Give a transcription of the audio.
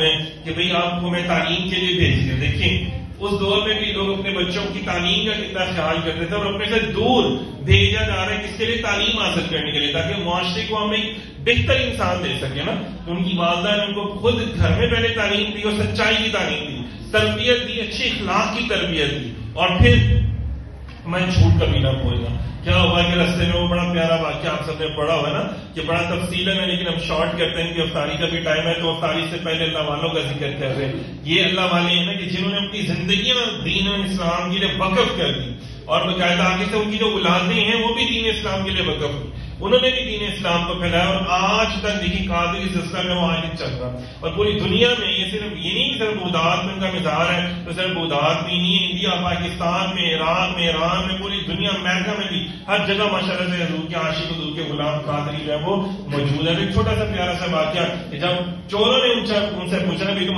ہیں کہ بھئی آپ کو میں تعلیم کے لیے بھیج دیا. دیکھیں اس دور میں بھی لوگ اپنے بچوں کی تعلیم کا کتنا خیال کرتے تھے، اور اپنے سے دور بھیجا جا رہا ہے کس کے لیے؟ تعلیم حاصل کرنے کے لیے، تاکہ معاشرے کو ہم ایک بہتر انسان دے سکے نا. تو ان کی والدہ نے ان کو خود گھر میں پہلے تعلیم دی اور سچائی کی تعلیم دی، تربیت دی، اچھے اخلاق کی تربیت دی. اور پھر میں جھوٹ کبھی نہ بولنا. کیا ہوا کہ رستے میں وہ بڑا پیارا واقعہ آپ سب نے پڑھا ہوا ہے نا، کہ بڑا تفصیل ہے لیکن ہم شارٹ کرتے ہیں کہ افطاری کا بھی ٹائم ہے، تو افطاری سے پہلے اللہ والوں کا ذکر کر رہے ہیں. یہ اللہ والے ہیں نا کہ جنہوں نے اپنی زندگیاں دین و اسلام کے لیے وقف کر دی، اور باقاعدہ آگے سے ان کی جو اولادیں ہیں وہ بھی دین اسلام کے لیے وقف ہوئی، انہوں نے بھی دین اسلام کو پھیلایا. اور آج تک دیکھیے قادری سسٹم ہے وہ آج چل رہا، اور پوری دنیا میں یہ صرف یہ نہیں صرف بغداد میں ان کا مزار ہے، تو صرف بغداد میں نہیں، انڈیا، پاکستان میں، عراق میں، ایران میں، پوری دنیا، امریکہ میں بھی ہر جگہ ماشاءاللہ سے حضور کے عاشق، حضور کے غلام قادری جو ہے وہ موجود ہے. ایک چھوٹا سا پیارا سا واقعہ کہ جب چوروں نے ان سے پوچھا کہ تم